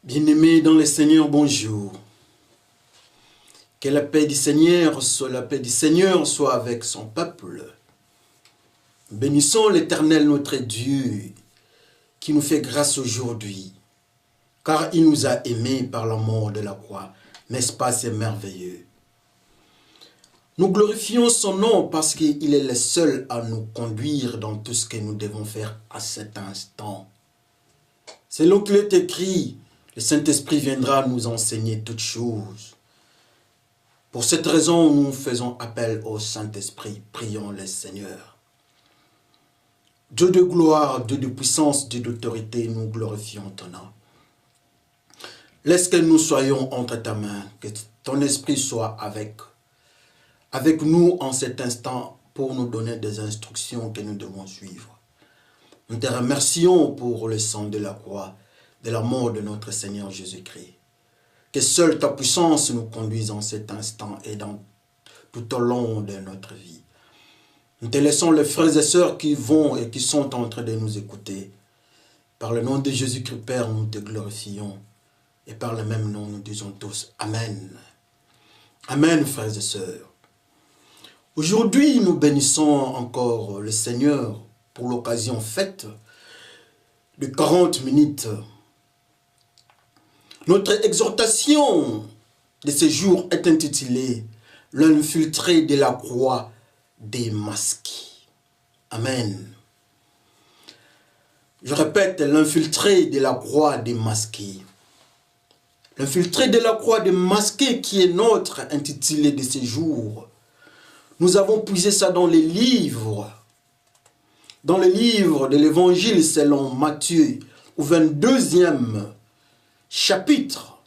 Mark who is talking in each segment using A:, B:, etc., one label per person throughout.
A: Bien-aimés dans le Seigneur, bonjour. Que la paix du Seigneur soit avec son peuple. Bénissons l'Éternel notre Dieu qui nous fait grâce aujourd'hui, car il nous a aimés par la mort de la croix. N'est-ce pas, c'est merveilleux? Nous glorifions son nom parce qu'il est le seul à nous conduire dans tout ce que nous devons faire à cet instant. Selon qu'il est écrit, le Saint-Esprit viendra nous enseigner toutes choses. Pour cette raison, nous faisons appel au Saint-Esprit. Prions le Seigneur. Dieu de gloire, Dieu de puissance, Dieu d'autorité, nous glorifions ton nom. Laisse que nous soyons entre ta main, que ton Esprit soit avec nous en cet instant pour nous donner des instructions que nous devons suivre. Nous te remercions pour le sang de la croix, de la mort de notre Seigneur Jésus-Christ. Que seule ta puissance nous conduise en cet instant et tout au long de notre vie. Nous te laissons les frères et sœurs qui vont et qui sont en train de nous écouter. Par le nom de Jésus-Christ, Père, nous te glorifions. Et par le même nom, nous disons tous Amen. Amen, frères et sœurs. Aujourd'hui, nous bénissons encore le Seigneur pour l'occasion faite de 40 minutes. Notre exhortation de ce jour est intitulée « L'infiltré de la croix démasqué ». Amen. Je répète, l'infiltré de la croix démasqué. L'infiltré de la croix démasqué qui est notre intitulé de ce jour. Nous avons puisé ça dans les livres. Dans le livre de l'Évangile selon Matthieu, au 22e chapitre,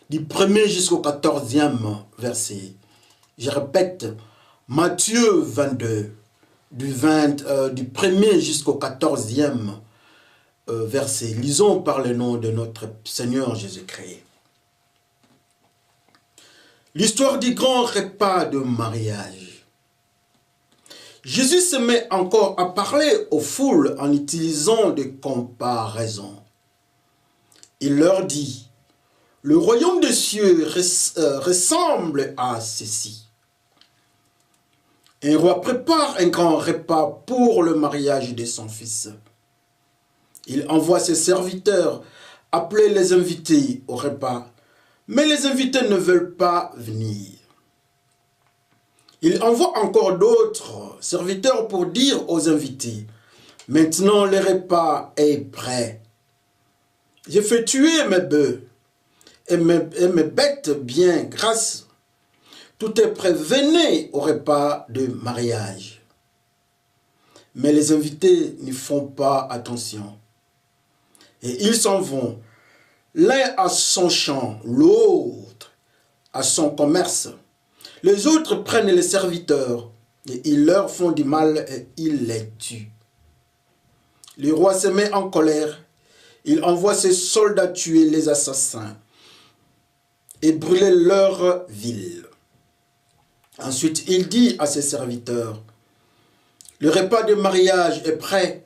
A: du 1er jusqu'au 14e verset. Je répète, Matthieu 22, du 1er jusqu'au 14e verset. Lisons par le nom de notre Seigneur Jésus-Christ. L'histoire du grand repas de mariage. Jésus se met encore à parler aux foules en utilisant des comparaisons. Il leur dit, le royaume des cieux ressemble à ceci. Un roi prépare un grand repas pour le mariage de son fils. Il envoie ses serviteurs appeler les invités au repas, mais les invités ne veulent pas venir. Il envoie encore d'autres serviteurs pour dire aux invités, maintenant le repas est prêt. J'ai fait tuer mes bœufs et mes bêtes bien grasses. Tout est prêt, venez au repas de mariage. Mais les invités n'y font pas attention. Et ils s'en vont, l'un à son champ, l'autre à son commerce. Les autres prennent les serviteurs et ils leur font du mal et ils les tuent. Le roi se met en colère. Il envoie ses soldats tuer les assassins et brûler leur ville. Ensuite, il dit à ses serviteurs, le repas de mariage est prêt,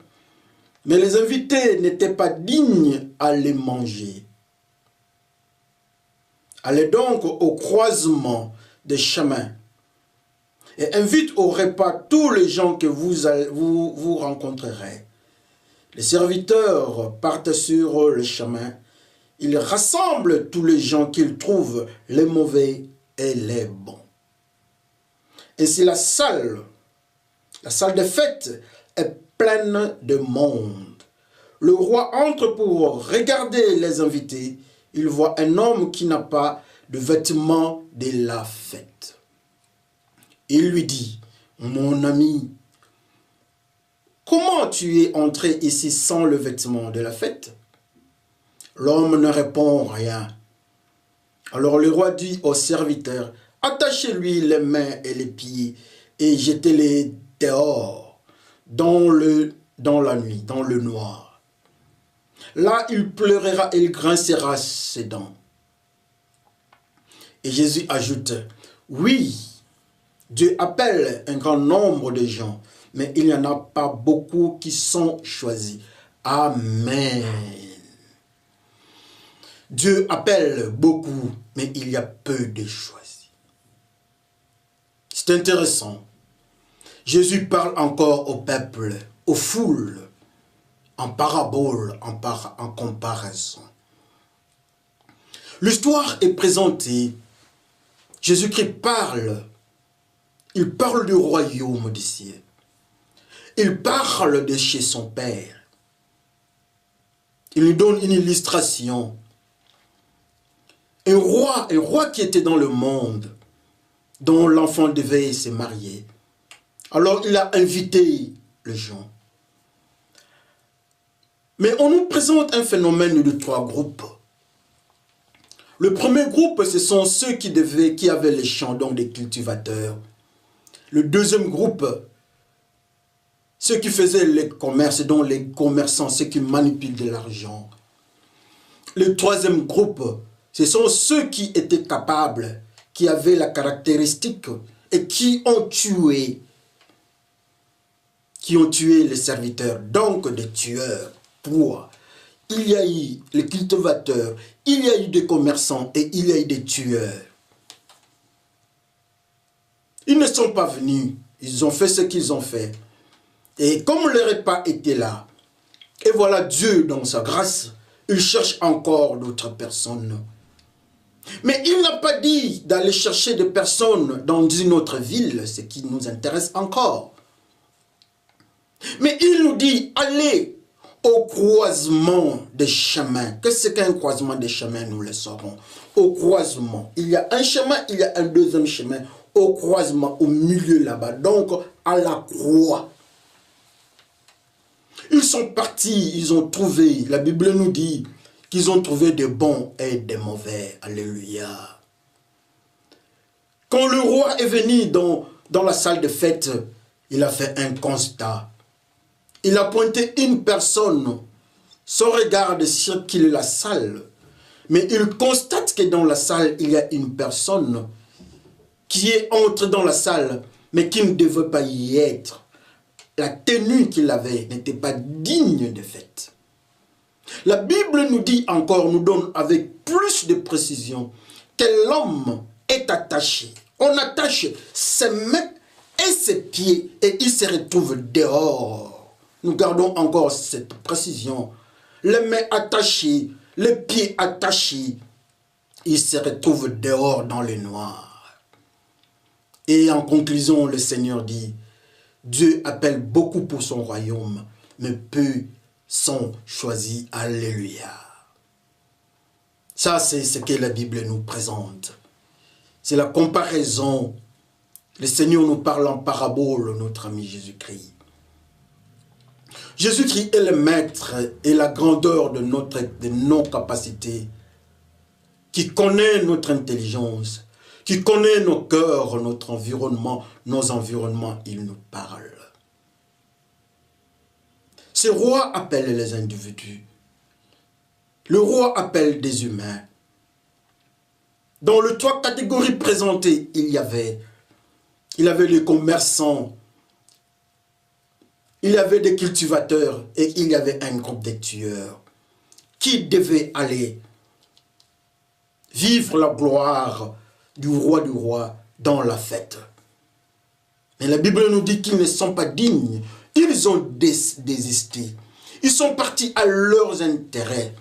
A: mais les invités n'étaient pas dignes à les manger. Allez donc au croisement des chemins et invite au repas tous les gens que vous rencontrerez. Les serviteurs partent sur le chemin. Ils rassemblent tous les gens qu'ils trouvent, les mauvais et les bons. Ainsi la salle de fête est pleine de monde. Le roi entre pour regarder les invités. Il voit un homme qui n'a pas de vêtements de la fête. Il lui dit, mon ami, comment tu es entré ici sans le vêtement de la fête? L'homme ne répond rien. Alors le roi dit au serviteur, attachez-lui les mains et les pieds et jetez-les dehors dans la nuit, dans le noir. Là, il pleurera et il grincera ses dents. Et Jésus ajoute, oui, Dieu appelle un grand nombre de gens, mais il n'y en a pas beaucoup qui sont choisis. Amen. Dieu appelle beaucoup, mais il y a peu de choisis. C'est intéressant. Jésus parle encore au peuple, aux foules, en parabole, en comparaison. L'histoire est présentée. Jésus-Christ parle. Il parle du royaume des cieux. Il parle de chez son Père. Il lui donne une illustration. Un roi qui était dans le monde, dont l'enfant devait se marier. Alors il a invité les gens. Mais on nous présente un phénomène de 3 groupes. Le premier groupe, ce sont ceux qui avaient les champs, donc des cultivateurs. Le deuxième groupe, ceux qui faisaient les commerces, donc les commerçants, ceux qui manipulent de l'argent. Le troisième groupe, ce sont ceux qui étaient capables, qui avaient la caractéristique et qui ont tué les serviteurs, donc des tueurs. Pourquoi? Il y a eu les cultivateurs, il y a eu des commerçants et il y a eu des tueurs. Ils ne sont pas venus, ils ont fait ce qu'ils ont fait. Et comme le repas était là, et voilà Dieu dans sa grâce, il cherche encore d'autres personnes. Mais il n'a pas dit d'aller chercher des personnes dans une autre ville, ce qui nous intéresse encore. Mais il nous dit, allez au croisement des chemins. Qu'est-ce qu'un croisement des chemins? Nous le saurons. Au croisement. Il y a un chemin, il y a un deuxième chemin. Au croisement, au milieu là-bas. Donc, à la croix. Ils sont partis, ils ont trouvé. La Bible nous dit qu'ils ont trouvé des bons et des mauvais. Alléluia. Quand le roi est venu dans la salle de fête, il a fait un constat. Il a pointé une personne, son regard circule la salle, mais il constate que dans la salle, il y a une personne qui entre dans la salle, mais qui ne devait pas y être. La tenue qu'il avait n'était pas digne de fête. La Bible nous dit encore, nous donne avec plus de précision, que l'homme est attaché. On attache ses mains et ses pieds et il se retrouve dehors. Nous gardons encore cette précision. Les mains attachées, les pieds attachés, il se retrouve dehors dans le noir. Et en conclusion, le Seigneur dit, Dieu appelle beaucoup pour son royaume, mais peu sont choisis. Alléluia. Ça, c'est ce que la Bible nous présente. C'est la comparaison. Le Seigneur nous parle en parabole, notre ami Jésus-Christ. Jésus-Christ est le maître et la grandeur de nos capacités, qui connaît notre intelligence, qui connaît nos cœurs, notre environnement, nos environnements, il nous parle. Ce roi appelle les individus. Le roi appelle des humains. Dans les 3 catégories présentées, il y avait les commerçants, il y avait des cultivateurs et il y avait un groupe de tueurs qui devaient aller vivre la gloire du roi dans la fête. Mais la Bible nous dit qu'ils ne sont pas dignes. Ils ont désisté. Ils sont partis à leurs intérêts.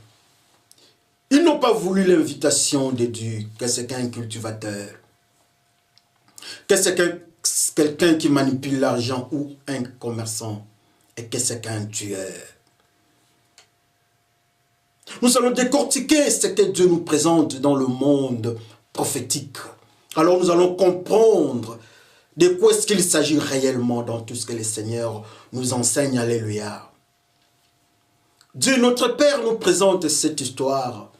A: Ils n'ont pas voulu l'invitation de Dieu. Qu'est-ce qu'un cultivateur? Qu'est-ce que quelqu'un qui manipule l'argent ou un commerçant? Et qu'est-ce qu'un tueur? Nous allons décortiquer ce que Dieu nous présente dans le monde prophétique. Alors nous allons comprendre de quoi est-ce qu'il s'agit réellement dans tout ce que le Seigneur nous enseigne. Alléluia. Dieu notre Père nous présente cette histoire.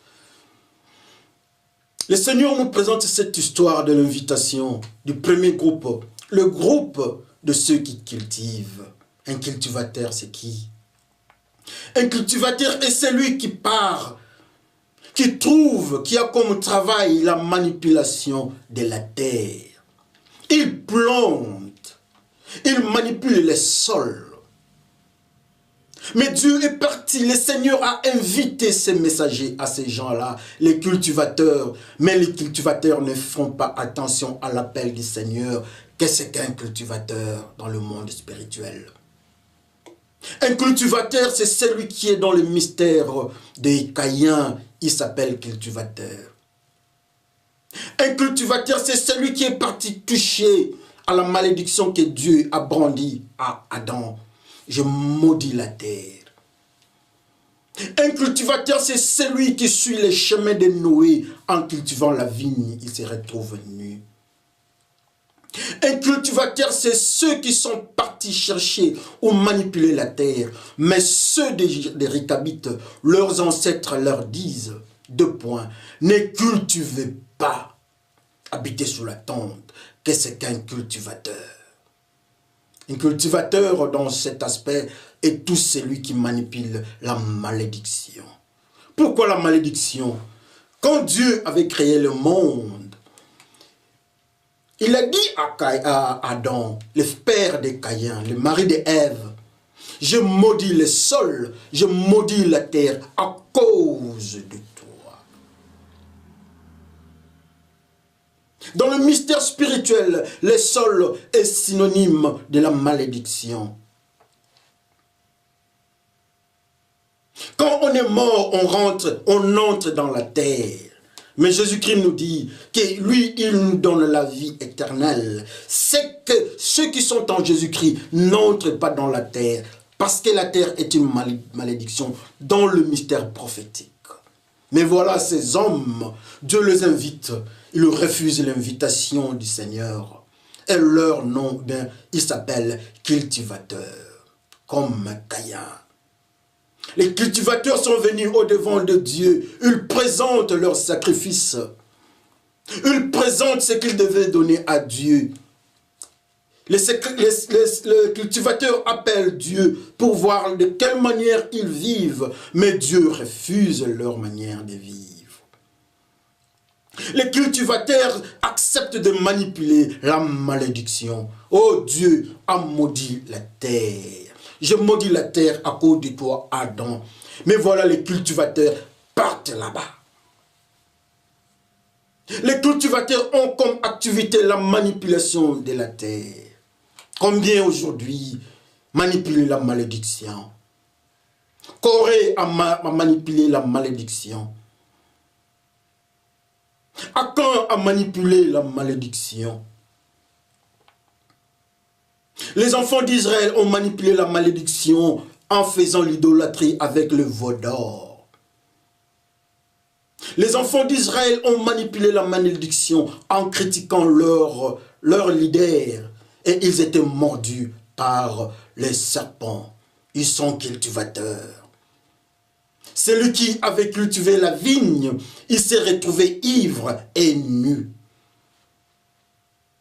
A: Le Seigneur nous présente cette histoire de l'invitation du premier groupe. Le groupe de ceux qui cultivent. Un cultivateur, c'est qui? Un cultivateur est celui qui part, qui trouve, qui a comme travail la manipulation de la terre. Il plante, il manipule les sols. Mais Dieu est parti, le Seigneur a invité ses messagers à ces gens-là, les cultivateurs. Mais les cultivateurs ne font pas attention à l'appel du Seigneur. Qu'est-ce qu'un cultivateur dans le monde spirituel? Un cultivateur, c'est celui qui est dans le mystère des Caïens. Il s'appelle cultivateur. Un cultivateur, c'est celui qui est parti toucher à la malédiction que Dieu a brandie à Adam. Je maudis la terre. Un cultivateur, c'est celui qui suit les chemins de Noé en cultivant la vigne. Il se retrouve nu. Un cultivateur, c'est ceux qui sont partis chercher ou manipuler la terre. Mais ceux des Récabites, leurs ancêtres leur disent, 2 points, ne cultivez pas, habitez sous la tente. Qu'est-ce qu'un cultivateur? Un cultivateur, dans cet aspect, est tout celui qui manipule la malédiction. Pourquoi la malédiction? Quand Dieu avait créé le monde, il a dit à Adam, le père de Caïn, le mari d'Ève, je maudis le sol, je maudis la terre à cause de toi. Dans le mystère spirituel, le sol est synonyme de la malédiction. Quand on est mort, on entre dans la terre. Mais Jésus-Christ nous dit que lui, il nous donne la vie éternelle. C'est que ceux qui sont en Jésus-Christ n'entrent pas dans la terre. Parce que la terre est une malédiction dans le mystère prophétique. Mais voilà, ces hommes, Dieu les invite. Ils refusent l'invitation du Seigneur. Et leur nom, bien, il s'appelle cultivateurs, comme Caïn. Les cultivateurs sont venus au-devant de Dieu. Ils présentent leur sacrifice. Ils présentent ce qu'ils devaient donner à Dieu. Les cultivateurs appellent Dieu pour voir de quelle manière ils vivent. Mais Dieu refuse leur manière de vivre. Les cultivateurs acceptent de manipuler la malédiction. Oh, Dieu a maudit la terre. Je maudis la terre à cause de toi, Adam. Mais voilà, les cultivateurs partent là-bas. Les cultivateurs ont comme activité la manipulation de la terre. Combien aujourd'hui manipuler la malédiction? Corée a manipulé la malédiction. Akan a manipulé la malédiction. Les enfants d'Israël ont manipulé la malédiction en faisant l'idolâtrie avec le veau d'or. Les enfants d'Israël ont manipulé la malédiction en critiquant leur leader. Et ils étaient mordus par les serpents. Ils sont cultivateurs. Celui qui avait cultivé la vigne, il s'est retrouvé ivre et nu.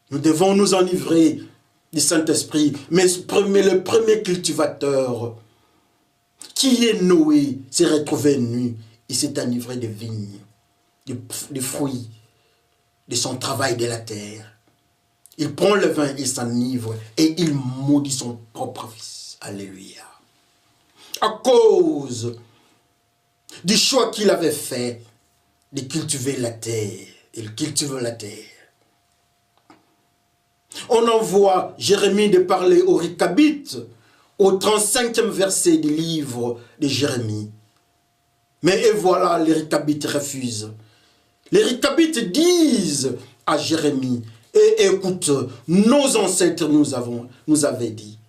A: Nous devons nous enivrer du Saint-Esprit. Mais le premier cultivateur, qui est Noé, s'est retrouvé nu. Il s'est enivré de vignes, des fruits, de son travail de la terre. Il prend le vin, il s'enivre et il maudit son propre fils. Alléluia. À cause du choix qu'il avait fait de cultiver la terre. Il cultive la terre. On envoie Jérémie de parler aux Récabites au 35e verset du livre de Jérémie. Mais et voilà, les Récabites refusent. Les Récabites disent à Jérémie, et écoute, nos ancêtres nous avaient dit.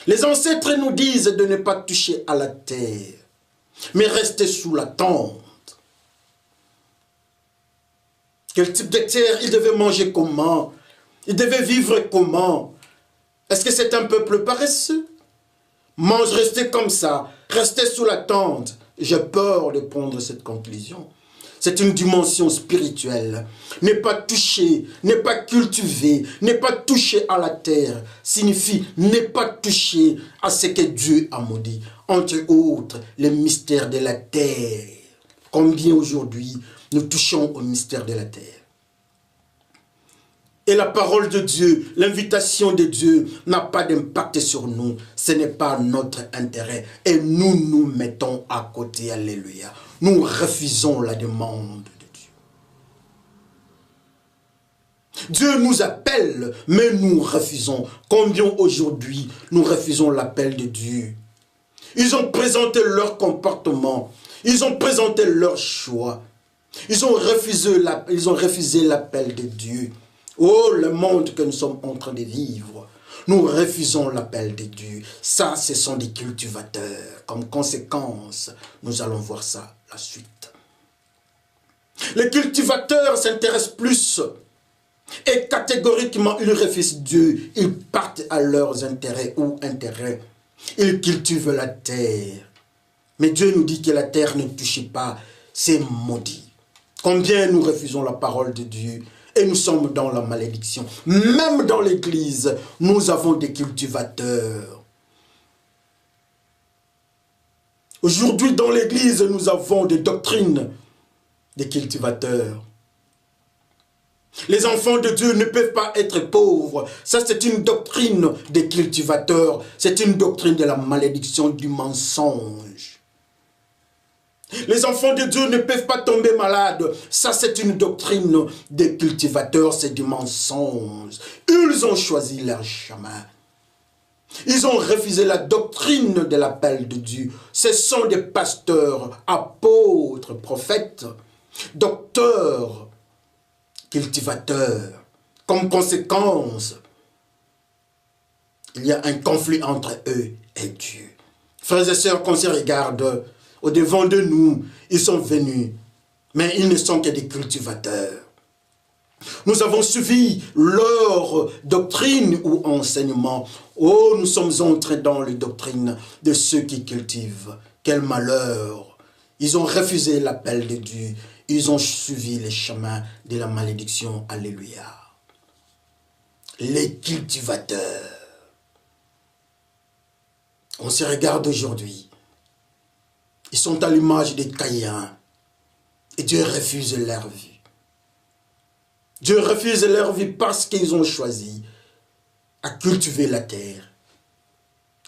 A: Les ancêtres nous disent de ne pas toucher à la terre, mais rester sous la tente. Quel type de terre ils devaient manger comment? Ils devaient vivre comment? Est-ce que c'est un peuple paresseux? Rester comme ça, rester sous la tente. J'ai peur de prendre cette conclusion. C'est une dimension spirituelle. Ne pas toucher, ne pas cultiver, ne pas toucher à la terre signifie ne pas toucher à ce que Dieu a maudit. Entre autres, les mystères de la terre. Combien aujourd'hui nous touchons au mystère de la terre? Et la parole de Dieu, l'invitation de Dieu n'a pas d'impact sur nous. Ce n'est pas notre intérêt. Et nous nous mettons à côté. Alléluia. Nous refusons la demande de Dieu. Dieu nous appelle, mais nous refusons. Combien aujourd'hui nous refusons l'appel de Dieu? Ils ont présenté leur comportement. Ils ont présenté leur choix. Ils ont refusé l'appel de Dieu. Oh, le monde que nous sommes en train de vivre, nous refusons l'appel de Dieu. Ça, ce sont des cultivateurs. Comme conséquence, nous allons voir ça la suite. Les cultivateurs s'intéressent plus et catégoriquement, ils refusent Dieu. Ils partent à leurs intérêts ou intérêts. Ils cultivent la terre. Mais Dieu nous dit que la terre ne touche pas. C'est maudit. Combien nous refusons la parole de Dieu et nous sommes dans la malédiction. Même dans l'église, nous avons des cultivateurs. Aujourd'hui, dans l'église, nous avons des doctrines des cultivateurs. Les enfants de Dieu ne peuvent pas être pauvres. Ça, c'est une doctrine des cultivateurs. C'est une doctrine de la malédiction, du mensonge. Les enfants de Dieu ne peuvent pas tomber malades. Ça, c'est une doctrine des cultivateurs, c'est du mensonge. Ils ont choisi leur chemin. Ils ont refusé la doctrine de l'appel de Dieu. Ce sont des pasteurs, apôtres, prophètes, docteurs, cultivateurs. Comme conséquence, il y a un conflit entre eux et Dieu. Frères et sœurs, qu'on se regarde, au-devant de nous, ils sont venus, mais ils ne sont que des cultivateurs. Nous avons suivi leur doctrine ou enseignement. Oh, nous sommes entrés dans les doctrines de ceux qui cultivent. Quel malheur! Ils ont refusé l'appel de Dieu. Ils ont suivi les chemins de la malédiction. Alléluia. Les cultivateurs. On se regarde aujourd'hui. Ils sont à l'image des Caïens. Et Dieu refuse leur vie. Dieu refuse leur vie parce qu'ils ont choisi à cultiver la terre.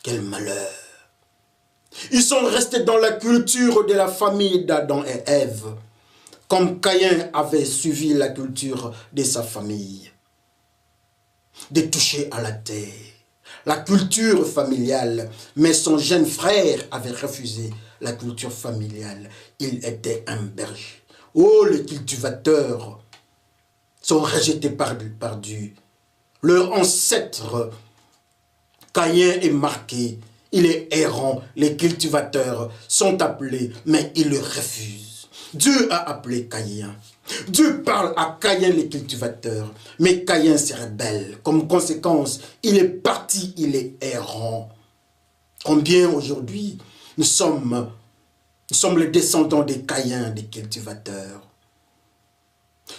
A: Quel malheur! Ils sont restés dans la culture de la famille d'Adam et Ève, comme Caïn avait suivi la culture de sa famille, de toucher à la terre, la culture familiale, mais son jeune frère avait refusé la culture familiale. Il était un berger. Oh, les cultivateurs sont rejetés par Dieu. Leur ancêtre, Caïn, est marqué. Il est errant. Les cultivateurs sont appelés, mais ils le refusent. Dieu a appelé Caïn. Dieu parle à Caïn, les cultivateurs, mais Caïn se rebelle. Comme conséquence, il est parti, il est errant. Combien aujourd'hui nous sommes les descendants des Caïns, des cultivateurs.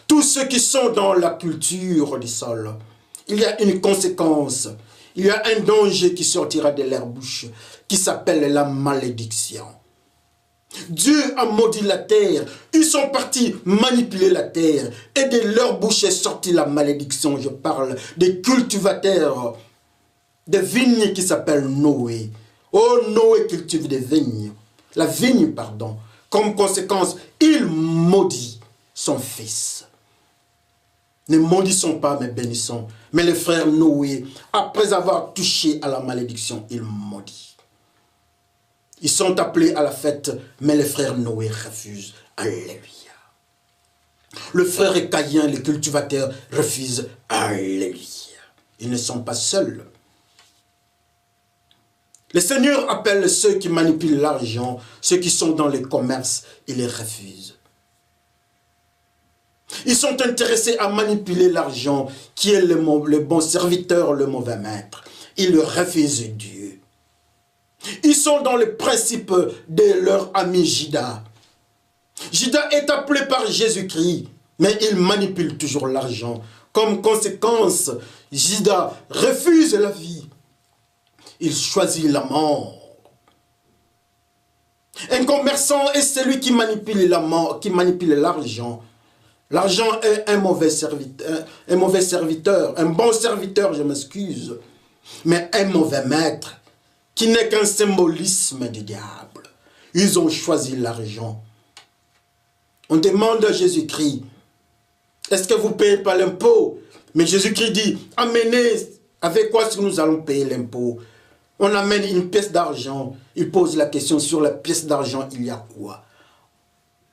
A: Tous ceux qui sont dans la culture du sol, il y a une conséquence, il y a un danger qui sortira de leur bouche, qui s'appelle la malédiction. Dieu a maudit la terre, ils sont partis manipuler la terre, et de leur bouche est sortie la malédiction. Je parle des cultivateurs de vignes qui s'appellent Noé. Oh, Noé cultive des vignes, la vigne, pardon. Comme conséquence, il maudit son fils. Ne maudissons pas, mais bénissons. Mais le frère Noé, après avoir touché à la malédiction, il maudit. Ils sont appelés à la fête, mais le frère Noé refuse. Alléluia. Le frère Caïn, les cultivateurs, refusent. Alléluia. Ils ne sont pas seuls. Le Seigneur appelle ceux qui manipulent l'argent, ceux qui sont dans les commerces, il les refuse. Ils sont intéressés à manipuler l'argent, qui est le bon serviteur, le mauvais maître. Ils refusent Dieu. Ils sont dans le principe de leur ami Judas. Judas est appelé par Jésus-Christ, mais il manipule toujours l'argent. Comme conséquence, Judas refuse la vie. Il choisit la mort. Un commerçant est celui qui manipule la mort, qui manipule l'argent. L'argent est un mauvais serviteur, un bon serviteur, je m'excuse, mais un mauvais maître, qui n'est qu'un symbolisme du diable. Ils ont choisi l'argent. On demande à Jésus-Christ, est-ce que vous ne payez pas l'impôt? Mais Jésus-Christ dit, amenez, avec quoi est-ce que nous allons payer l'impôt? On amène une pièce d'argent. Il pose la question, sur la pièce d'argent, il y a quoi?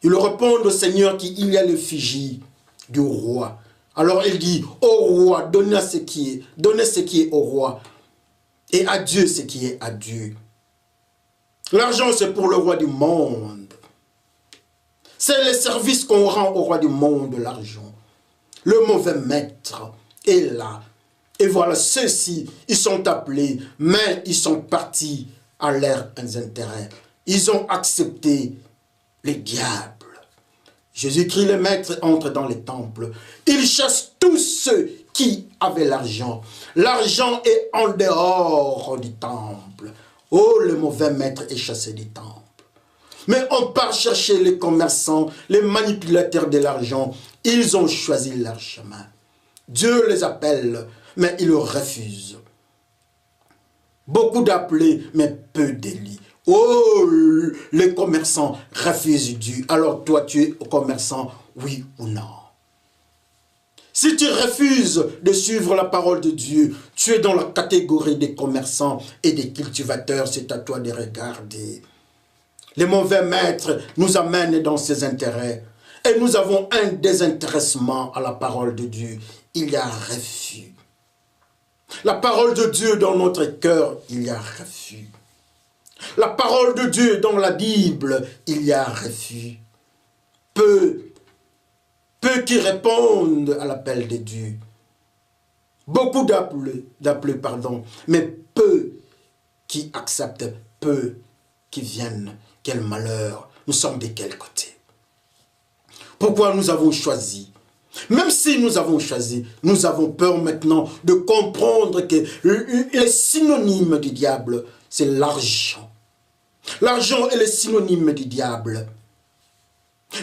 A: Il répond au Seigneur qu'il y a l'effigie du roi. Alors il dit, au roi, donnez ce qui est au roi. Et à Dieu ce qui est à Dieu. L'argent, c'est pour le roi du monde. C'est le service qu'on rend au roi du monde, l'argent. Le mauvais maître est là. Et voilà, ceux-ci, ils sont appelés, mais ils sont partis à leurs intérêts. Ils ont accepté les diables. Jésus-Christ, le maître, entre dans les temples. Il chasse tous ceux qui avaient l'argent. L'argent est en dehors du temple. Oh, le mauvais maître est chassé du temple. Mais on part chercher les commerçants, les manipulateurs de l'argent. Ils ont choisi leur chemin. Dieu les appelle, mais ils refusent. Beaucoup d'appelés, mais peu d'élus. Oh, les commerçants refusent Dieu. Alors toi, tu es commerçant, oui ou non? Si tu refuses de suivre la parole de Dieu, tu es dans la catégorie des commerçants et des cultivateurs. C'est à toi de regarder. Les mauvais maîtres nous amènent dans ses intérêts. Et nous avons un désintéressement à la parole de Dieu. Il y a refus. La parole de Dieu dans notre cœur, il y a refus. La parole de Dieu dans la Bible, il y a refus. Peu qui répondent à l'appel de Dieu. Beaucoup d'appelés, mais peu qui acceptent, peu qui viennent. Quel malheur, nous sommes de quel côté? Pourquoi nous avons choisi? Même si nous avons choisi, nous avons peur maintenant de comprendre que le synonyme du diable, c'est l'argent. L'argent est le synonyme du diable.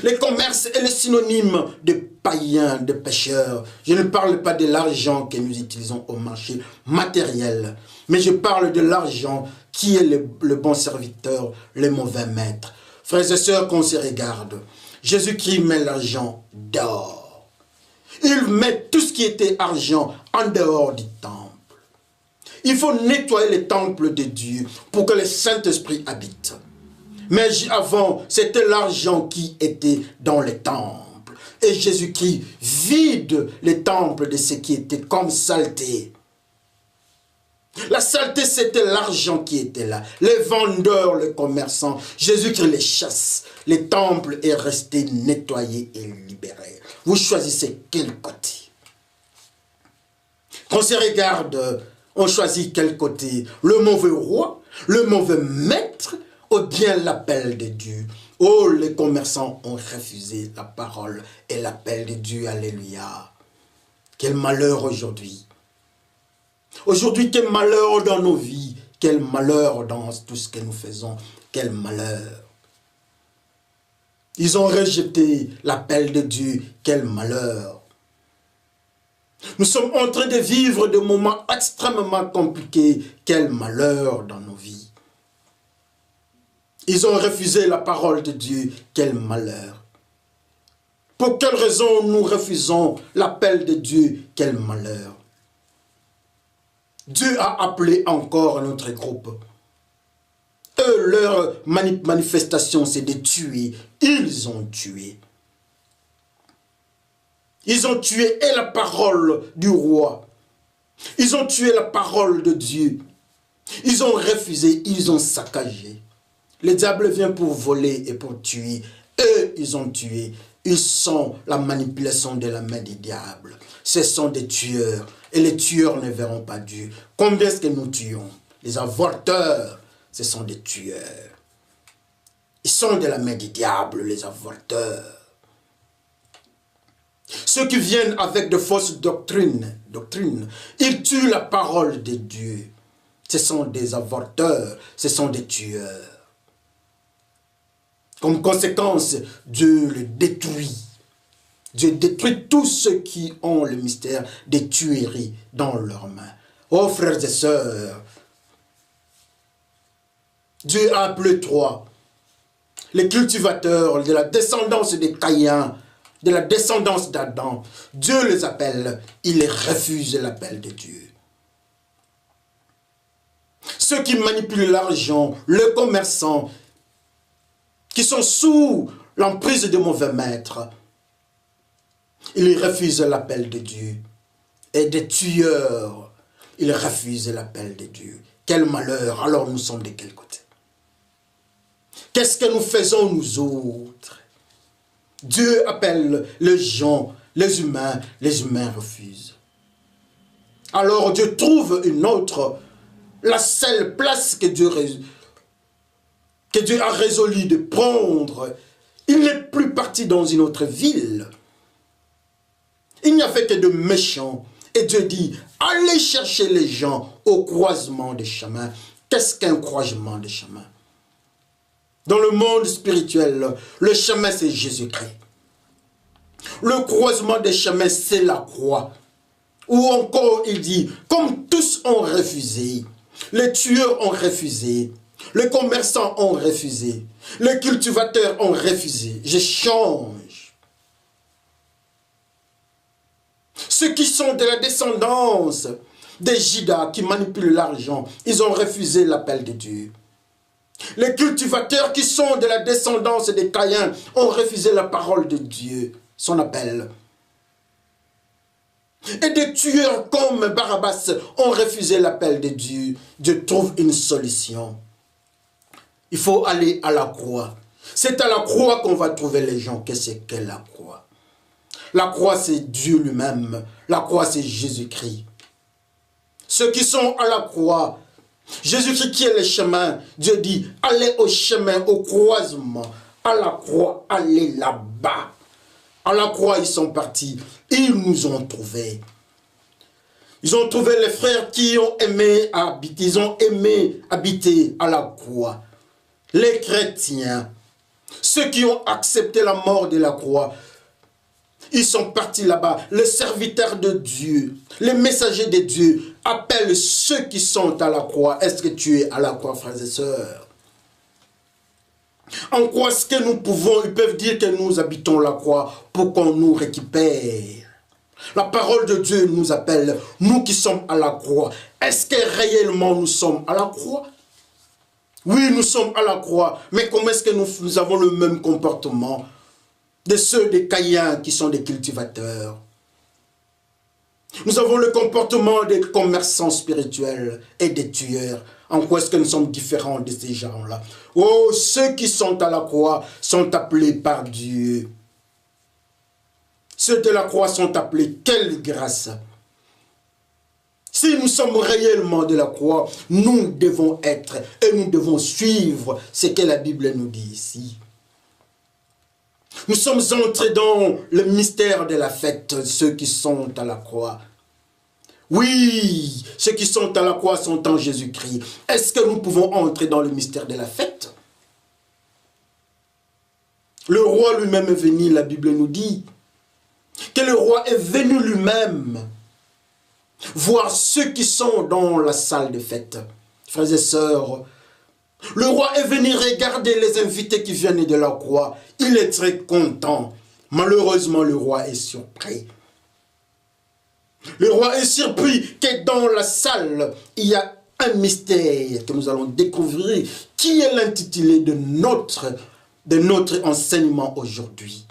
A: Le commerce est le synonyme de païens, de pécheurs. Je ne parle pas de l'argent que nous utilisons au marché matériel, mais je parle de l'argent qui est le bon serviteur, le mauvais maître. Frères et sœurs, qu'on se regarde, Jésus-Christ met l'argent dehors. Il met tout ce qui était argent en dehors du temple. Il faut nettoyer le temple de Dieu pour que le Saint-Esprit habite. Mais avant, c'était l'argent qui était dans les temples. Et Jésus-Christ vide les temples de ce qui était comme saleté. La saleté, c'était l'argent qui était là. Les vendeurs, les commerçants, Jésus-Christ les chasse. Le temple est resté nettoyé et libéré. Vous choisissez quel côté? Quand on se regarde, on choisit quel côté? Le mauvais roi, le mauvais maître, ou bien l'appel de Dieu? Oh, les commerçants ont refusé la parole et l'appel de Dieu. Alléluia. Quel malheur aujourd'hui. Aujourd'hui, quel malheur dans nos vies. Quel malheur dans tout ce que nous faisons. Quel malheur. Ils ont rejeté l'appel de Dieu. Quel malheur. Nous sommes en train de vivre des moments extrêmement compliqués. Quel malheur dans nos vies. Ils ont refusé la parole de Dieu. Quel malheur. Pour quelle raison nous refusons l'appel de Dieu? Quel malheur. Dieu a appelé encore notre groupe. Eux, leur manifestation, c'est de tuer. Ils ont tué. Ils ont tué et la parole du roi. Ils ont tué la parole de Dieu. Ils ont refusé, ils ont saccagé. Le diable vient pour voler et pour tuer. Eux, ils ont tué. Ils sont la manipulation de la main du diable. Ce sont des tueurs. Et les tueurs ne verront pas Dieu. Combien est-ce que nous tuons? Les avorteurs, ce sont des tueurs. Ils sont de la main du diable, les avorteurs. Ceux qui viennent avec de fausses doctrines, ils tuent la parole de Dieu. Ce sont des avorteurs, ce sont des tueurs. Comme conséquence, Dieu le détruit. Dieu détruit tous ceux qui ont le mystère des tueries dans leurs mains. Oh frères et sœurs, Dieu a appelé trois. Les cultivateurs de la descendance des Caïens, de la descendance d'Adam. Dieu les appelle, ils refusent l'appel de Dieu. Ceux qui manipulent l'argent, les commerçants, qui sont sous l'emprise de mauvais maîtres, ils refusent l'appel de Dieu. Et des tueurs, ils refusent l'appel de Dieu. Quel malheur, alors nous sommes de quel côté? Qu'est-ce que nous faisons nous autres? Dieu appelle les gens, les humains refusent. Alors Dieu trouve une autre, la seule place que Dieu a résolu de prendre. Il n'est plus parti dans une autre ville. Il n'y avait que de méchants. Et Dieu dit, allez chercher les gens au croisement des chemins. Qu'est-ce qu'un croisement des chemins? Dans le monde spirituel, le chemin c'est Jésus-Christ. Le croisement des chemins c'est la croix. Ou encore il dit, comme tous ont refusé, les tueurs ont refusé, les commerçants ont refusé, les cultivateurs ont refusé, je change. Ceux qui sont de la descendance des Judas qui manipulent l'argent, ils ont refusé l'appel de Dieu. Les cultivateurs qui sont de la descendance des Caïens ont refusé la parole de Dieu, son appel. Et des tueurs comme Barabbas ont refusé l'appel de Dieu. Dieu trouve une solution. Il faut aller à la croix. C'est à la croix qu'on va trouver les gens. Qu'est-ce que la croix? La croix, c'est Dieu lui-même. La croix, c'est Jésus-Christ. Ceux qui sont à la croix, Jésus-Christ qui est le chemin, Dieu dit, allez au chemin, au croisement, à la croix, allez là-bas. À la croix, ils sont partis, ils nous ont trouvés. Ils ont trouvé les frères qui ont aimé habiter, ils ont aimé habiter à la croix. Les chrétiens, ceux qui ont accepté la mort de la croix, ils sont partis là-bas. Les serviteurs de Dieu, les messagers de Dieu appellent ceux qui sont à la croix. Est-ce que tu es à la croix, frères et sœurs? En quoi est-ce que nous pouvons, ils peuvent dire que nous habitons la croix pour qu'on nous récupère. La parole de Dieu nous appelle, nous qui sommes à la croix. Est-ce que réellement nous sommes à la croix? Oui, nous sommes à la croix, mais comment est-ce que nous avons le même comportement de ceux des Caïens qui sont des cultivateurs? Nous avons le comportement des commerçants spirituels et des tueurs. En quoi est-ce que nous sommes différents de ces gens-là? Oh, ceux qui sont à la croix sont appelés par Dieu. Ceux de la croix sont appelés, quelle grâce! Si nous sommes réellement de la croix, nous devons être et nous devons suivre ce que la Bible nous dit ici. Nous sommes entrés dans le mystère de la fête, ceux qui sont à la croix. Oui, ceux qui sont à la croix sont en Jésus-Christ. Est-ce que nous pouvons entrer dans le mystère de la fête? Le roi lui-même est venu, la Bible nous dit, que le roi est venu lui-même voir ceux qui sont dans la salle de fête. Frères et sœurs, le roi est venu regarder les invités qui viennent de la croix. Il est très content. Malheureusement, le roi est surpris. Le roi est surpris que dans la salle, il y a un mystère que nous allons découvrir, qui est l'intitulé de notre enseignement aujourd'hui.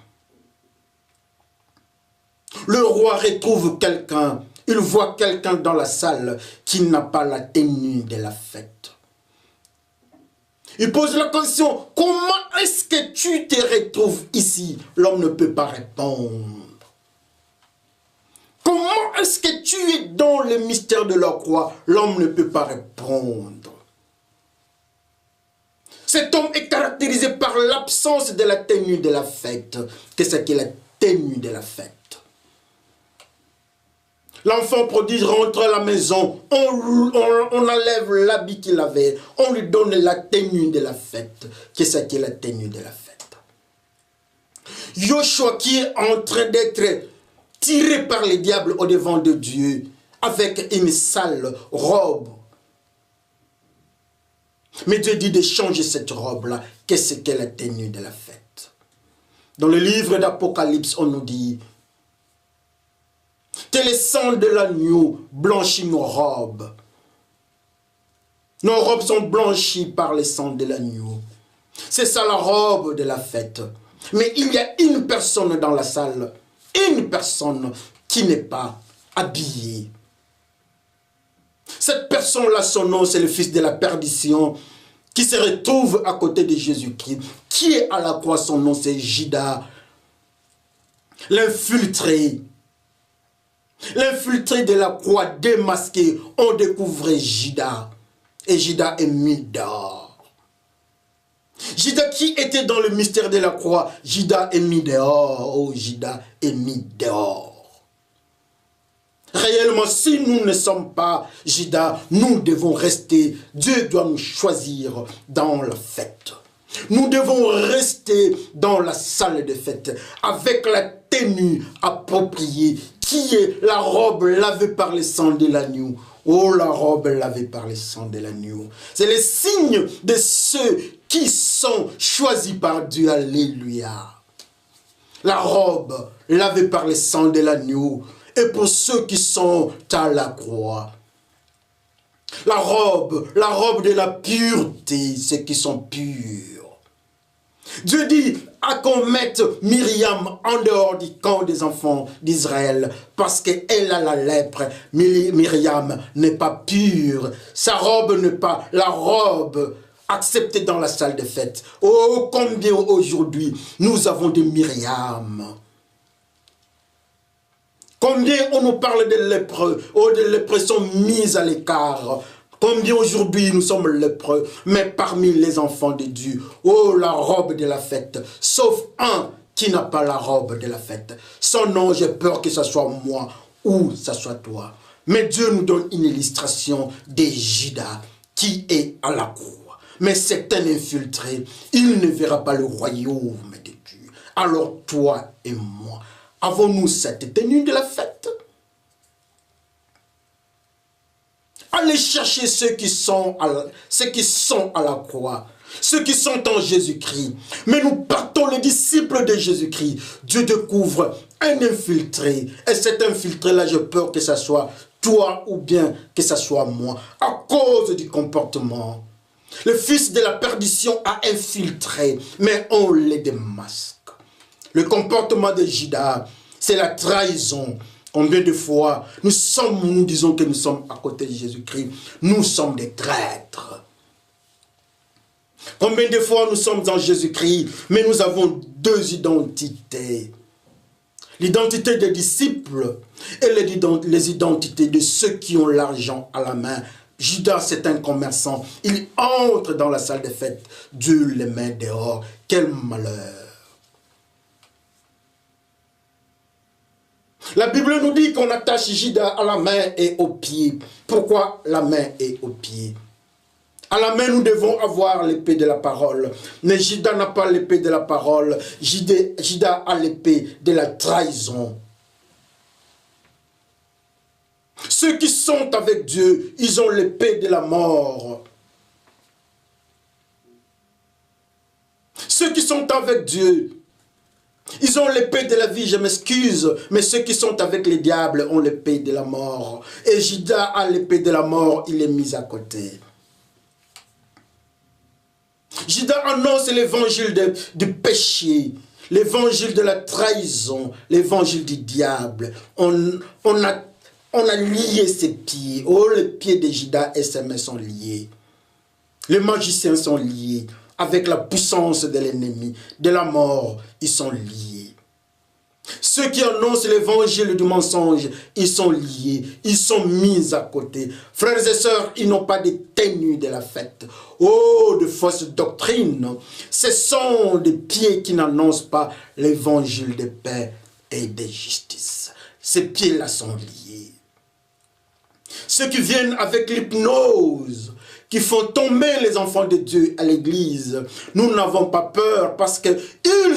A: Le roi retrouve quelqu'un, il voit quelqu'un dans la salle qui n'a pas la tenue de la fête. Il pose la question, comment est-ce que tu te retrouves ici? L'homme ne peut pas répondre. Comment est-ce que tu es dans le mystère de la croix? L'homme ne peut pas répondre. Cet homme est caractérisé par l'absence de la tenue de la fête. Qu'est-ce qu'est la tenue de la fête? L'enfant prodige rentre à la maison, on enlève l'habit qu'il avait, on lui donne la tenue de la fête. Qu'est-ce qu'est la tenue de la fête? Joshua qui est en train d'être tiré par les diables au devant de Dieu avec une sale robe. Mais Dieu dit de changer cette robe-là. Qu'est-ce qu'est la tenue de la fête? Dans le livre d'Apocalypse, on nous dit que le sang de l'agneau blanchit nos robes. Nos robes sont blanchies par le sang de l'agneau. C'est ça la robe de la fête. Mais il y a une personne dans la salle, une personne qui n'est pas habillée. Cette personne-là, son nom, c'est le fils de la perdition, qui se retrouve à côté de Jésus-Christ. Qui est à la croix, son nom, c'est Judas, l'infiltré. L'infiltré de la croix démasqué, on découvrait Judas. Et Judas est mis dehors. Judas qui était dans le mystère de la croix, Judas est mis dehors. Oh, Judas est mis dehors. Réellement, si nous ne sommes pas Judas, nous devons rester. Dieu doit nous choisir dans la fête. Nous devons rester dans la salle de fête avec la tenue appropriée qui est la robe lavée par le sang de l'agneau. Oh, la robe lavée par le sang de l'agneau. C'est le signe de ceux qui sont choisis par Dieu. Alléluia. La robe lavée par le sang de l'agneau. Et pour ceux qui sont à la croix. La robe de la pureté, ceux qui sont purs. Dieu dit à qu'on mette Myriam en dehors du camp des enfants d'Israël parce qu'elle a la lèpre. Myriam n'est pas pure. Sa robe n'est pas la robe acceptée dans la salle de fête. Oh, combien aujourd'hui nous avons de Myriam. Combien on nous parle de lépreux, oh, de lépreux sont mis à l'écart. Combien aujourd'hui nous sommes lépreux, mais parmi les enfants de Dieu, oh, la robe de la fête, sauf un qui n'a pas la robe de la fête. Son nom, j'ai peur que ce soit moi ou ce soit toi. Mais Dieu nous donne une illustration de Judas qui est à la croix. Mais c'est un infiltré, il ne verra pas le royaume de Dieu. Alors toi et moi, avons-nous cette tenue de la fête? Allez chercher ceux qui sont à la croix, ceux qui sont en Jésus-Christ. Mais nous partons les disciples de Jésus-Christ. Dieu découvre un infiltré. Et cet infiltré-là, j'ai peur que ce soit toi ou bien que ce soit moi. À cause du comportement. Le fils de la perdition a infiltré, mais on les démasque. Le comportement de Judas, c'est la trahison. Combien de fois nous disons que nous sommes à côté de Jésus-Christ, nous sommes des traîtres. Combien de fois nous sommes en Jésus-Christ, mais nous avons deux identités. L'identité des disciples et les identités de ceux qui ont l'argent à la main. Judas, c'est un commerçant. Il entre dans la salle de fête. Dieu les met dehors. Quel malheur. La Bible nous dit qu'on attache Judas à la main et aux pieds. Pourquoi la main et aux pieds? À la main, nous devons avoir l'épée de la parole. Mais Judas n'a pas l'épée de la parole. Judas a l'épée de la trahison. Ceux qui sont avec Dieu, ils ont l'épée de la mort. Ceux qui sont avec Dieu, ils ont l'épée de la vie, je m'excuse, mais ceux qui sont avec les diables ont l'épée de la mort. Et Judas a l'épée de la mort, il est mis à côté. Judas annonce l'évangile du péché, l'évangile de la trahison, l'évangile du diable. On a lié ses pieds. Oh, les pieds de Judas et ses mains sont liés. Les magiciens sont liés. Avec la puissance de l'ennemi, de la mort, ils sont liés. Ceux qui annoncent l'évangile du mensonge, ils sont liés, ils sont mis à côté. Frères et sœurs, ils n'ont pas de tenue de la fête. Oh, de fausses doctrines. Ce sont des pieds qui n'annoncent pas l'évangile de paix et de justice. Ces pieds-là sont liés. Ceux qui viennent avec l'hypnose, qui font tomber les enfants de Dieu à l'église. Nous n'avons pas peur parce qu'ils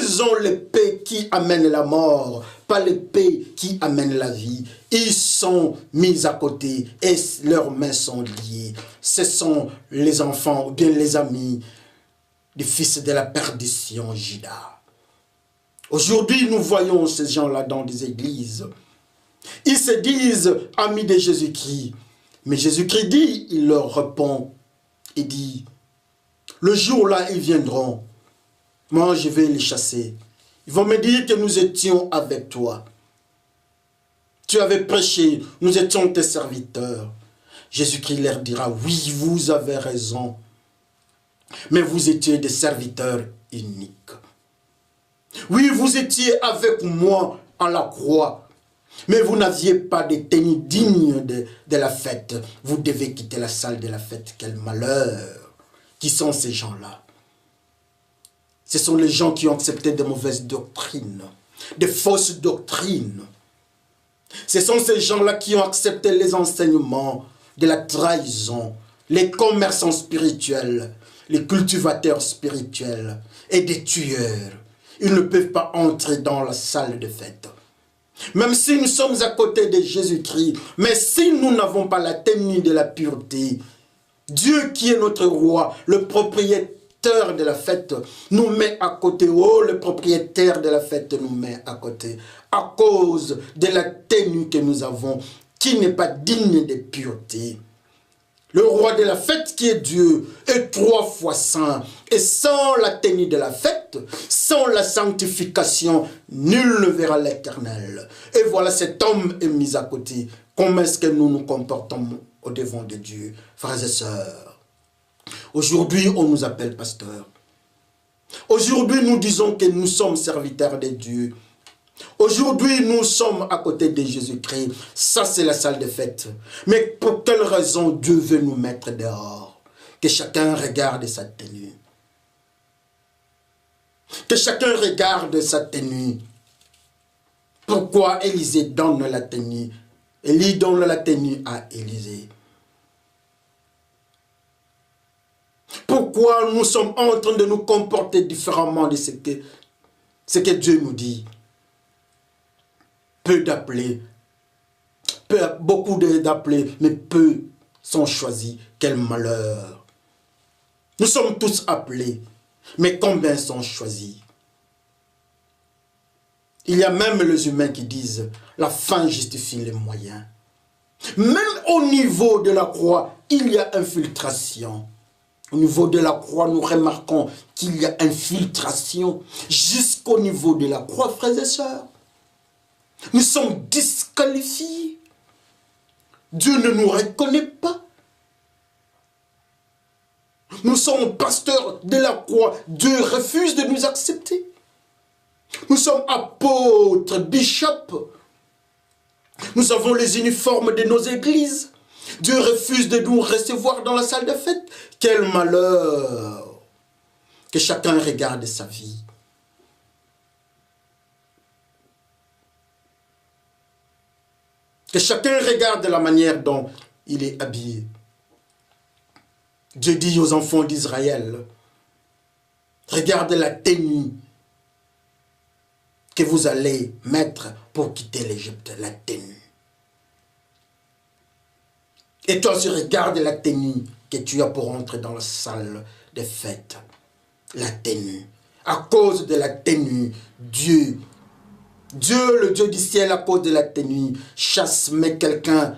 A: Ils ont l'épée qui amène la mort, pas l'épée qui amène la vie. Ils sont mis à côté et leurs mains sont liées. Ce sont les enfants ou bien les amis des fils de la perdition, Judas. Aujourd'hui, nous voyons ces gens-là dans des églises. Ils se disent amis de Jésus-Christ. Mais Jésus-Christ dit, il leur répond et dit, le jour-là, ils viendront. Moi, je vais les chasser. Ils vont me dire que nous étions avec toi. Tu avais prêché, nous étions tes serviteurs. Jésus-Christ leur dira, oui, vous avez raison. Mais vous étiez des serviteurs uniques. Oui, vous étiez avec moi à la croix. Mais vous n'aviez pas de tenue digne de la fête. Vous devez quitter la salle de la fête. Quel malheur! Qui sont ces gens-là? Ce sont les gens qui ont accepté de mauvaises doctrines, de fausses doctrines. Ce sont ces gens-là qui ont accepté les enseignements de la trahison, les commerçants spirituels, les cultivateurs spirituels et des tueurs. Ils ne peuvent pas entrer dans la salle de fête. Même si nous sommes à côté de Jésus-Christ, mais si nous n'avons pas la tenue de la pureté, Dieu qui est notre roi, le propriétaire de la fête, nous met à côté. Oh, le propriétaire de la fête nous met à côté. À cause de la tenue que nous avons, qui n'est pas digne de pureté. Le roi de la fête qui est Dieu est 3 fois saint. Et sans la tenue de la fête, sans la sanctification, nul ne verra l'Éternel. Et voilà, cet homme est mis à côté. Comment est-ce que nous nous comportons au devant de Dieu, frères et sœurs? Aujourd'hui, on nous appelle pasteur. Aujourd'hui, nous disons que nous sommes serviteurs de Dieu. Aujourd'hui, nous sommes à côté de Jésus-Christ. Ça, c'est la salle de fête. Mais pour quelle raison Dieu veut nous mettre dehors? Que chacun regarde sa tenue. Que chacun regarde sa tenue. Pourquoi Élisée donne la tenue? Élie donne la tenue à Élisée. Pourquoi nous sommes en train de nous comporter différemment de ce que Dieu nous dit? Peu d'appelés, beaucoup d'appelés, mais peu sont choisis. Quel malheur! Nous sommes tous appelés, mais combien sont choisis? Il y a même les humains qui disent la fin justifie les moyens. Même au niveau de la croix, il y a infiltration. Au niveau de la croix, nous remarquons qu'il y a infiltration jusqu'au niveau de la croix, frères et sœurs. Nous sommes disqualifiés. Dieu ne nous reconnaît pas. Nous sommes pasteurs de la croix. Dieu refuse de nous accepter. Nous sommes apôtres, bishops. Nous avons les uniformes de nos églises. Dieu refuse de nous recevoir dans la salle de fête. Quel malheur! Que chacun regarde sa vie. Que chacun regarde la manière dont il est habillé. Dieu dit aux enfants d'Israël, regarde la tenue que vous allez mettre pour quitter l'Égypte, la tenue. Et toi aussi, regarde la tenue que tu as pour entrer dans la salle de fête. La tenue. À cause de la tenue, Dieu, le Dieu du ciel, à cause de la tenue, chasse, met quelqu'un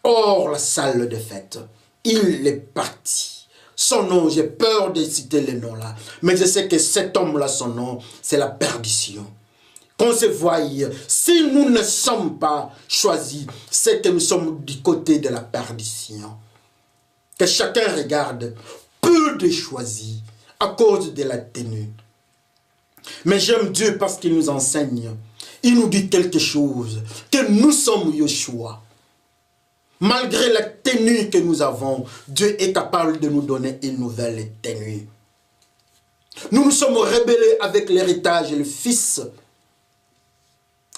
A: hors la salle de fête. Il est parti. Son nom, j'ai peur de citer le nom là, mais je sais que cet homme-là, son nom, c'est la perdition. Qu'on se voie, si nous ne sommes pas choisis, c'est que nous sommes du côté de la perdition. Que chacun regarde, peu de choisis, à cause de la tenue. Mais j'aime Dieu parce qu'il nous enseigne. Il nous dit quelque chose, que nous sommes Yoshua. Malgré la tenue que nous avons, Dieu est capable de nous donner une nouvelle tenue. Nous nous sommes rebellés avec l'héritage et le fils.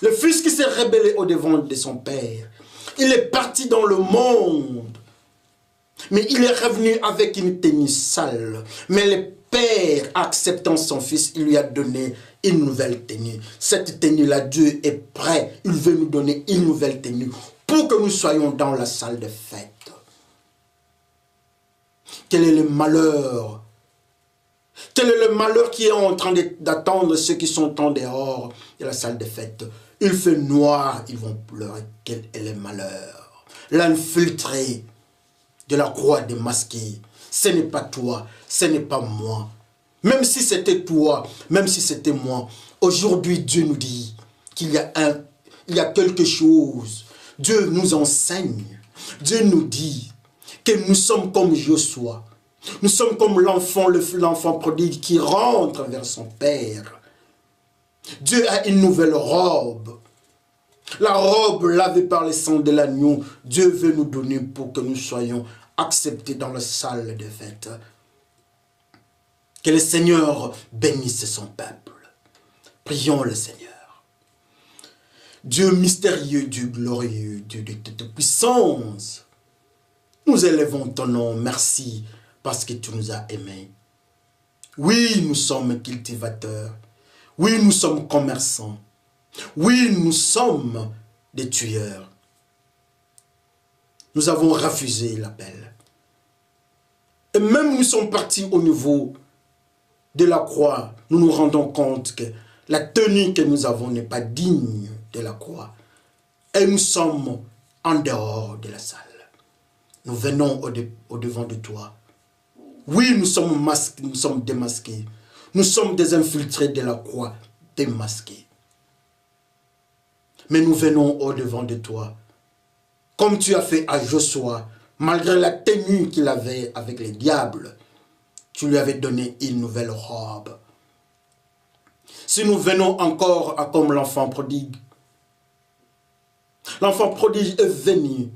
A: Le fils qui s'est rebellé au devant de son père. Il est parti dans le monde. Mais il est revenu avec une tenue sale. Mais le Père, acceptant son Fils, il lui a donné une nouvelle tenue. Cette tenue-là, Dieu est prêt. Il veut nous donner une nouvelle tenue pour que nous soyons dans la salle de fête. Quel est le malheur? Quel est le malheur qui est en train d'attendre ceux qui sont en dehors de la salle de fête? Il fait noir, ils vont pleurer. Quel est le malheur? L'infiltré de la croix démasquée. Ce n'est pas toi, ce n'est pas moi. Même si c'était toi, même si c'était moi, aujourd'hui Dieu nous dit qu'il y a quelque chose. Dieu nous enseigne. Dieu nous dit que nous sommes comme Joshua. Nous sommes comme l'enfant prodigue qui rentre vers son Père. Dieu a une nouvelle robe. La robe lavée par le sang de l'agneau, Dieu veut nous donner pour que nous soyons acceptés dans la salle de fête. Que le Seigneur bénisse son peuple. Prions le Seigneur. Dieu mystérieux, Dieu glorieux, Dieu de toute puissance, nous élevons ton nom, merci, parce que tu nous as aimés. Oui, nous sommes cultivateurs. Oui, nous sommes commerçants. Oui, nous sommes des tueurs. Nous avons refusé l'appel. Et même nous sommes partis au niveau de la croix. Nous nous rendons compte que la tenue que nous avons n'est pas digne de la croix. Et nous sommes en dehors de la salle. Nous venons au devant de toi. Oui, nous sommes masqués, nous sommes démasqués. Nous sommes des infiltrés de la croix, démasqués. Mais nous venons au devant de toi. Comme tu as fait à Joshua, malgré la tenue qu'il avait avec les diables, tu lui avais donné une nouvelle robe. Si nous venons encore à comme l'enfant prodigue est venu.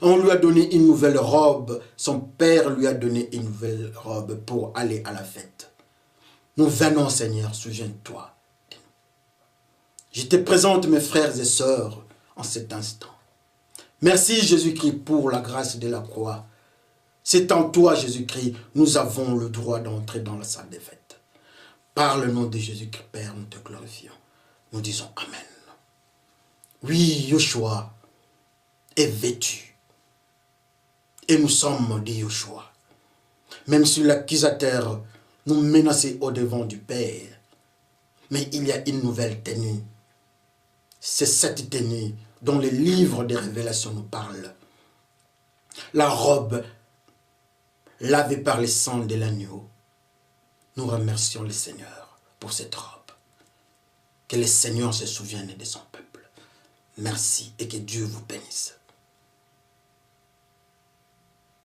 A: On lui a donné une nouvelle robe. Son père lui a donné une nouvelle robe pour aller à la fête. Nous venons, Seigneur, souviens-toi. Je te présente mes frères et sœurs en cet instant. Merci Jésus-Christ pour la grâce de la croix. C'est en toi, Jésus-Christ, nous avons le droit d'entrer dans la salle des fêtes. Par le nom de Jésus-Christ, Père, nous te glorifions. Nous disons Amen. Oui, Joshua est vêtu. Et nous sommes des Joshua. Même si l'accusateur nous menaçait au devant du Père. Mais il y a une nouvelle tenue. C'est cette tenue dont les livres des révélations nous parlent. La robe lavée par le sang de l'agneau. Nous remercions le Seigneur pour cette robe. Que le Seigneur se souvienne de son peuple. Merci et que Dieu vous bénisse.